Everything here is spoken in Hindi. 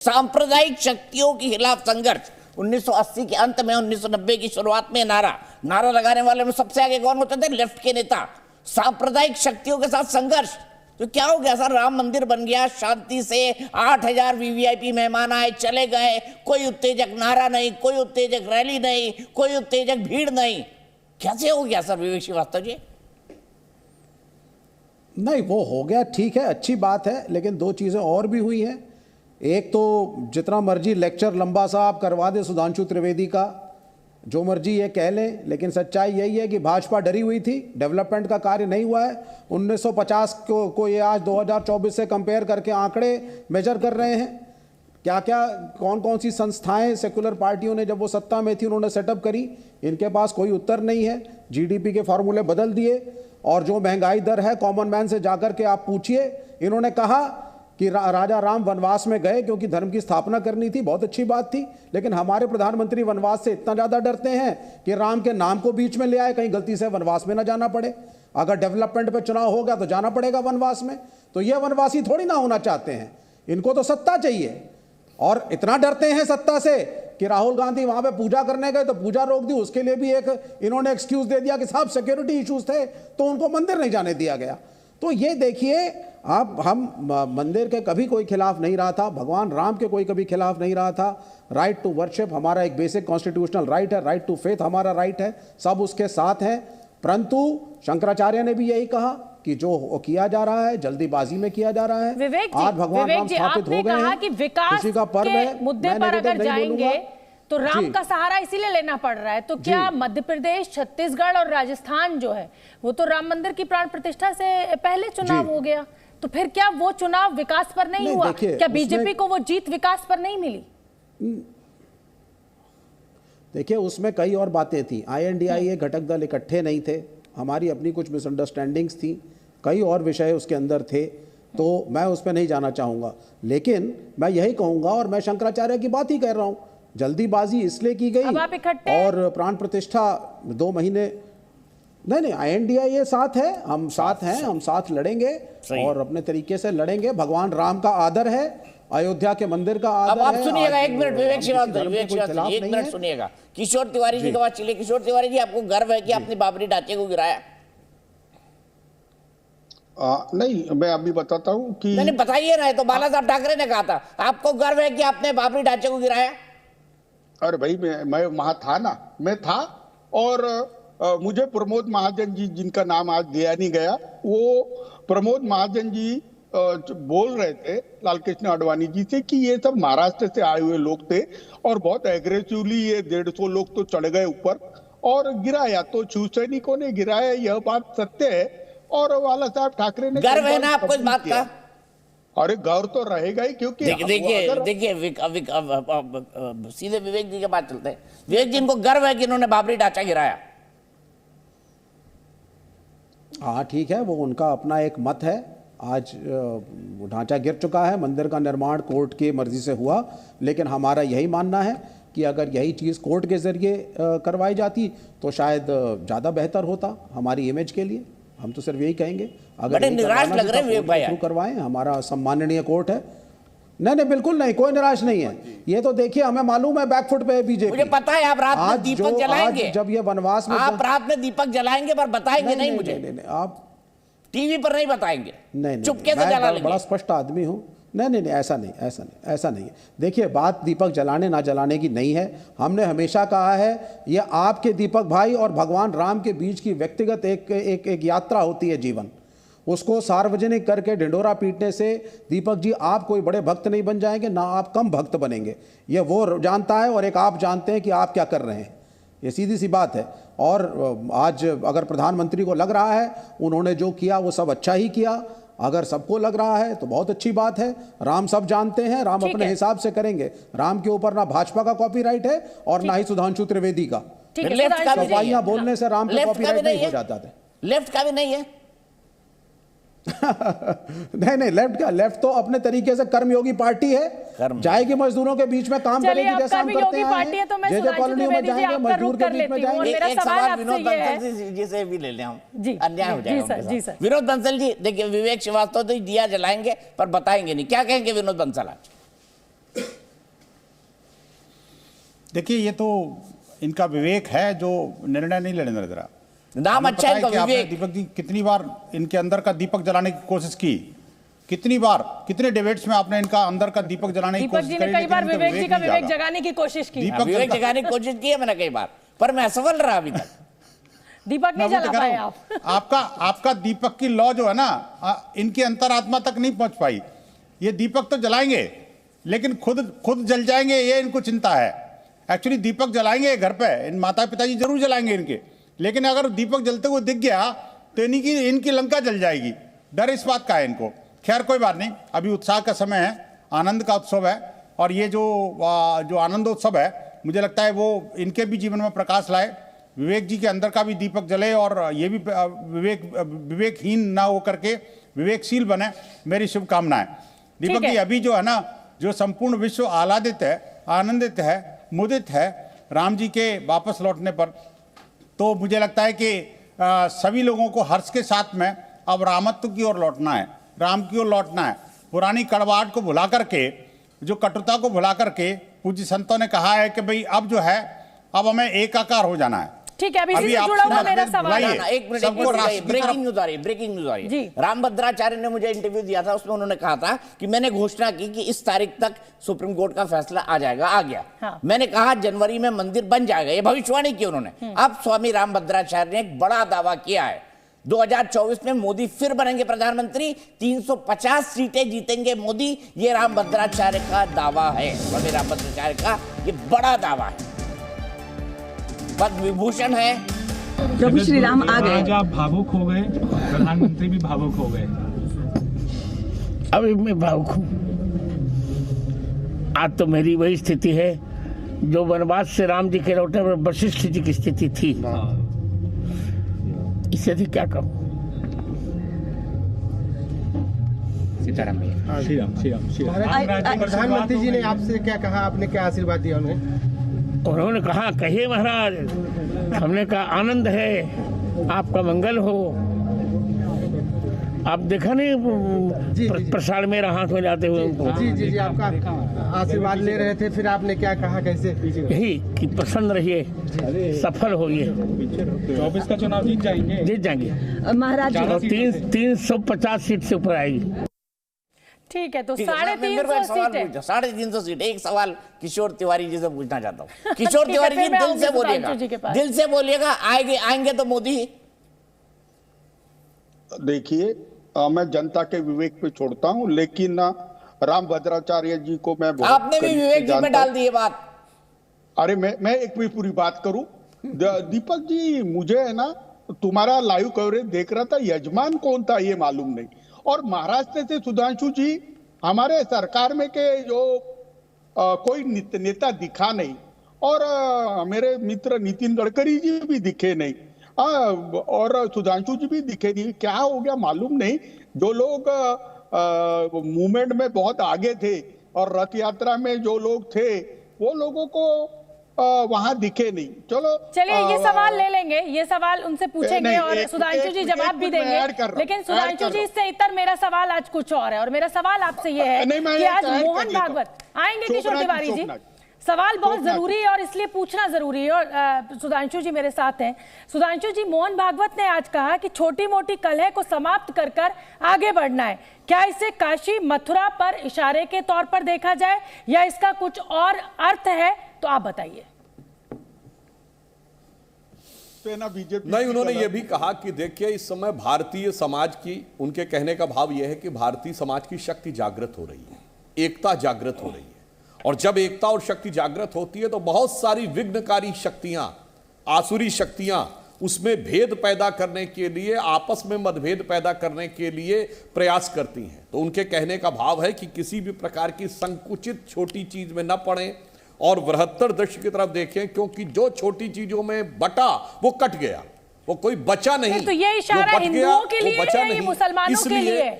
सांप्रदायिक शक्तियों के खिलाफ संघर्ष 1980 के अंत में 1990 की शुरुआत में नारा लगाने वाले में सबसे आगे कौन होते थे? लेफ्ट के नेता। सांप्रदायिक शक्तियों के साथ संघर्ष। तो क्या हो गया सर? राम मंदिर बन गया शांति से, 8000 वीवीआईपी मेहमान आए चले गए, कोई उत्तेजक नारा नहीं, कोई उत्तेजक रैली नहीं, कोई उत्तेजक भीड़ नहीं। कैसे हो गया सर विवेक श्रीवास्तव जी? नहीं, वो हो गया ठीक है, अच्छी बात है, लेकिन दो चीज़ें और भी हुई हैं। एक तो जितना मर्जी लेक्चर लंबा सा आप करवा दें सुधांशु त्रिवेदी का, जो मर्जी ये कह लें, लेकिन सच्चाई यही है कि भाजपा डरी हुई थी, डेवलपमेंट का कार्य नहीं हुआ है। 1950 को ये आज 2024 से कंपेयर करके आंकड़े मेजर कर रहे हैं। क्या क्या कौन कौन सी संस्थाएं सेकुलर पार्टियों ने जब वो सत्ता में थी उन्होंने सेटअप करी, इनके पास कोई उत्तर नहीं है। जीडीपी के फॉर्मूले बदल दिए, और जो महंगाई दर है कॉमन मैन से जाकर के आप पूछिए। इन्होंने कहा कि राजा राम वनवास में गए क्योंकि धर्म की स्थापना करनी थी, बहुत अच्छी बात थी, लेकिन हमारे प्रधानमंत्री वनवास से इतना ज़्यादा डरते हैं कि राम के नाम को बीच में ले आए, कहीं गलती से वनवास में ना जाना पड़े। अगर डेवलपमेंट पे चुनाव हो गया तो जाना पड़ेगा वनवास में। तो ये वनवासी थोड़ी ना होना चाहते हैं, इनको तो सत्ता चाहिए। और इतना डरते हैं सत्ता से कि राहुल गांधी वहां पे पूजा करने गए तो पूजा रोक दी, उसके लिए भी एक इन्होंने एक्सक्यूज दे दिया कि साहब सिक्योरिटी इश्यूज थे तो उनको मंदिर नहीं जाने दिया गया। तो ये देखिए आप, हम मंदिर के कभी कोई खिलाफ नहीं रहा था, भगवान राम के कोई कभी खिलाफ नहीं रहा था। राइट टू वर्शिप हमारा एक बेसिक कॉन्स्टिट्यूशनल राइट है, राइट टू फेथ हमारा राइट है, सब उसके साथ हैं। परंतु शंकराचार्य ने भी यही कहा कि जो किया जा रहा है जल्दीबाजी में किया जा रहा है। विवेक आज भगवान राम स्थापित हो गए हैं, कि विकास खुशी का पर्व है, मुद्दे पर अगर जाएंगे तो राम का सहारा इसीलिए लेना पड़ रहा है। तो क्या मध्य प्रदेश, छत्तीसगढ़ और राजस्थान जो है वो तो राम मंदिर की प्राण प्रतिष्ठा से पहले चुनाव हो गया, तो फिर क्या वो चुनाव विकास पर नहीं हुआ? क्या बीजेपी को वो जीत विकास पर नहीं मिली? देखिए उसमें कई और बातें थी। INDIA घटक दल इकट्ठे नहीं थे, हमारी अपनी कुछ मिसअंडरस्टैंडिंग्स थी, कई और विषय उसके अंदर थे, तो मैं उस पर नहीं जाना चाहूँगा। लेकिन मैं यही कहूँगा, और मैं शंकराचार्य की बात ही कह रहा हूँ, जल्दीबाजी इसलिए की गई और प्राण प्रतिष्ठा 2 महीने नहीं, INDIA साथ है, हम साथ हैं, हम साथ लड़ेंगे और अपने तरीके से लड़ेंगे। भगवान राम का आदर है, अयोध्या के मंदिर का आदर है। अब आप सुनिएगा, एक मिनट विवेक श्रीवास्तव, एक मिनट सुनिएगा। किशोर तिवारी जी की बात चलिए। किशोर तिवारी जी, आपको गर्व है कि आपने बाबरी ढांचे को गिराया? नहीं, मैं अभी बताता हूँ कि नहीं बताइए ना, तो बाला साहब ठाकरे ने कहा था आपको गर्व है कि आपने बाबरी ढांचे को गिराया। अरे भाई मैं वहां था ना, मैं था, और मुझे प्रमोद महाजन जी, जिनका नाम आज लिया नहीं गया, वो प्रमोद महाजन जी बोल रहे थे लाल कृष्ण आडवाणी जी से कि ये सब महाराष्ट्र से आए हुए लोग थे और बहुत एग्रेसिवली ये 150 लोग तो चढ़ गए ऊपर और गिराया। तो शिव सैनिकों ने गिराया, यह बात सत्य है। और बाला साहब ठाकरे ने गर्व है ना आपको इस बात का? अरे गौर तो रहेगा ही, क्योंकि देखिए सीधे विवेक जी के बात चलते हैं। विवेक जी, इनको गर्व है कि इन्होंने बाबरी ढांचा गिराया? हाँ ठीक है, वो उनका अपना एक मत है। आज ढांचा गिर चुका है, मंदिर का निर्माण कोर्ट की मर्जी से हुआ, लेकिन हमारा यही मानना है कि अगर यही चीज़ कोर्ट के जरिए करवाई जाती तो शायद ज़्यादा बेहतर होता हमारी इमेज के लिए। हम तो सिर्फ यही कहेंगे, अगर निराश लग रहे हैं करवाएं, हमारा सम्माननीय कोर्ट है। नहीं, बिल्कुल नहीं, कोई निराश नहीं है। ये तो देखिए, हमें मालूम है बैकफुट पे है बीजेपी। मुझे पता है आप रात में दीपक जलाएंगे, जब ये वनवास में आप रात में दीपक जलाएंगे, पर बताएंगे नहीं मुझे। नहीं, आप टीवी पर नहीं बताएंगे, नहीं, चुपके से जला लेंगे। बड़ा स्पष्ट आदमी हूँ। नहीं, ऐसा नहीं है। देखिए, बात दीपक जलाने ना जलाने की नहीं है। हमने हमेशा कहा है, ये आपके दीपक भाई और भगवान राम के बीच की व्यक्तिगत एक यात्रा होती है जीवन। उसको सार्वजनिक करके ढिंडोरा पीटने से दीपक जी आप कोई बड़े भक्त नहीं बन जाएंगे, ना आप कम भक्त बनेंगे। ये वो जानता है और एक आप जानते हैं कि आप क्या कर रहे हैं। ये सीधी सी बात है। और आज अगर प्रधानमंत्री को लग रहा है उन्होंने जो किया वो सब अच्छा ही किया, अगर सबको लग रहा है तो बहुत अच्छी बात है। राम सब जानते हैं, राम अपने हिसाब से करेंगे। राम के ऊपर ना भाजपा का कॉपीराइट है और ना ही सुधांशु त्रिवेदी का। सफाइयां बोलने से राम का कॉपीराइट नहीं हो जाता था। लेफ्ट का भी नहीं है। नहीं, लेफ्ट तो अपने तरीके से कर्मयोगी पार्टी है, जाएगी मजदूरों के बीच में काम करेगी, जैसा हम करते हैं। तो मैं कॉलोनियों में जाएंगे, मजदूर के बीच में जाएंगे। एक सवाल विनोद बंसल जी से भी ले लें हम, अन्याय हो जाएगा। विनोद बंसल जी, देखिए विवेक श्रीवास्तव तो दिया जलाएंगे पर बताएंगे नहीं, क्या कहेंगे विनोद बंसल आज? देखिए, ये तो इनका विवेक है जो निर्णय नहीं लेने दे रहा। नाम अच्छा है इनका विवेक। दीपक जी कितनी बार इनके अंदर का दीपक जलाने की कोशिश की, कितनी बार, कितने डिबेट्स में आपने इनका अंदर का दीपक जलाने की कोशिश की? दीपक जी ने कई बार विवेक जी का विवेक जगाने की कोशिश की। विवेक जगाने की कोशिश की है मैंने कई बार, पर मैं असफल रहा अभी तक। दीपक नहीं जला पाए आप। आपका दीपक की लौ जो है ना, इनकी अंतरात्मा तक नहीं पहुंच पाई। ये दीपक तो जलाएंगे लेकिन खुद जल जाएंगे, ये इनको चिंता है। एक्चुअली दीपक जलाएंगे घर पे, इन माता पिताजी जरूर जलाएंगे इनके, लेकिन अगर दीपक जलते हुए दिख गया तो इनकी लंका जल जाएगी। डर इस बात का है इनको। खैर कोई बात नहीं, अभी उत्साह का समय है, आनंद का उत्सव है, और ये जो आनंदोत्सव है मुझे लगता है वो इनके भी जीवन में प्रकाश लाए। विवेक जी के अंदर का भी दीपक जले और ये भी विवेकहीन ना हो करके विवेकशील बने, मेरी शुभकामनाएं। दीपक जी, अभी जो है ना, जो संपूर्ण विश्व आह्लादित है, आनंदित है, मुदित है राम जी के वापस लौटने पर, तो मुझे लगता है कि सभी लोगों को हर्ष के साथ में अब रामत्व की ओर लौटना है, राम की ओर लौटना है। पुरानी कड़वाहट को भुला करके, जो कटुता को भुला करके, पूज्य संतों ने कहा है कि भाई अब जो है, अब हमें एकाकार हो जाना है। ठीक है, अभी इसी से जुड़ा हुआ मेरा सवाल है। एक मिनट, ब्रेकिंग न्यूज आ रही है। रामभद्राचार्य ने मुझे इंटरव्यू दिया था, उसमें उन्होंने कहा था कि मैंने घोषणा की कि इस तारीख तक सुप्रीम कोर्ट का फैसला आ जाएगा, आ गया। हाँ। मैंने कहा जनवरी में मंदिर बन जाएगा, ये भविष्यवाणी की उन्होंने। अब स्वामी रामभद्राचार्य ने एक बड़ा दावा किया है, 2024 में मोदी फिर बनेंगे प्रधानमंत्री, 350 सीटें जीतेंगे मोदी। ये रामभद्राचार्य का दावा है, स्वामी रामभद्राचार्य का ये बड़ा दावा है, पद्म विभूषण है। प्रभु श्री राम आ गए। आज आप भावुक हो गए, प्रधानमंत्री भी भावुक हो गए। अभी मैं भावुक हूँ। आज तो मेरी वही स्थिति है जो वनवास से राम जी के लौटने पर वशिष्ठ जी की स्थिति थी। इससे अधिक क्या कहूँ। सीताराम भैया। प्रधानमंत्री जी ने आपसे क्या कहा, आपने क्या आशीर्वाद दिया उन्हें? उन्होंने कहा, कहिए महाराज। हमने कहा आनंद है, आपका मंगल हो। आप देखा नहीं प्रसाद मेरा हाथ में जाते हुए उनको? जी, आपका आशीर्वाद ले रहे थे, फिर आपने क्या कहा, कैसे? यही कि प्रसन्न रहिए, सफल होइए। 24 का चुनाव जीत जाएंगे महाराज। 350 सीट से ऊपर आएगी। ठीक है, तो 350 सीटें। 350 सीट। एक सवाल किशोर तिवारी जी से पूछना चाहता हूँ। किशोर तिवारी जी दिल से बोलिएगा, आएंगे तो मोदी। देखिए, मैं जनता के विवेक पे छोड़ता हूं, लेकिन रामभद्राचार्य जी को मैं आपने भी विवेक जी में डाल दी ये बात। अरे मैं एक भी पूरी बात करूं। दीपक जी, मुझे है ना तुम्हारा लाइव कवरेज देख रहा था, यजमान कौन था ये मालूम नहीं, और महाराष्ट्र से सुधांशु जी हमारे सरकार में के जो कोई नेता दिखा नहीं, और मेरे मित्र नितिन गडकरी जी भी दिखे नहीं, और सुधांशु जी भी दिखे नहीं। क्या हो गया मालूम नहीं। जो लोग मूवमेंट में बहुत आगे थे और रथ यात्रा में जो लोग थे, वो लोगों को वहां दिखे नहीं। चलिए ये सवाल ले लेंगे, ये सवाल उनसे पूछेंगे और सुधांशु जी जवाब भी देंगे। लेकिन सुधांशु जी, इससे इतर मेरा सवाल आज कुछ और है, और मेरा सवाल आपसे ये है कि आज मोहन भागवत आएंगे। किशोर तिवारी जी, सवाल बहुत जरूरी है और इसलिए पूछना जरूरी है, और सुधांशु जी मेरे साथ हैं। सुधांशु जी, मोहन भागवत ने आज कहा कि छोटी मोटी कलह को समाप्त कर आगे बढ़ना है। क्या इसे काशी मथुरा पर इशारे के तौर पर देखा जाए या इसका कुछ और अर्थ है, तो आप बताइए। नहीं, उन्होंने ये भी कहा कि देखिए, इस समय भारतीय समाज की, उनके कहने का भाव यह है कि भारतीय समाज की शक्ति जागृत हो रही है, एकता जागृत हो रही है, और जब एकता और शक्ति जागृत होती है तो बहुत सारी विघ्नकारी शक्तियां, आसुरी शक्तियां उसमें भेद पैदा करने के लिए, आपस में मतभेद पैदा करने के लिए प्रयास करती हैं। तो उनके कहने का भाव है कि किसी भी प्रकार की संकुचित छोटी चीज में न पड़े और बृहत्तर दृश्य की तरफ देखें, क्योंकि जो छोटी चीजों में बटा वो कट गया, वो कोई बचा नहीं। तो ये इशारा हिंदुओं के लिए है या मुसलमानों के लिए?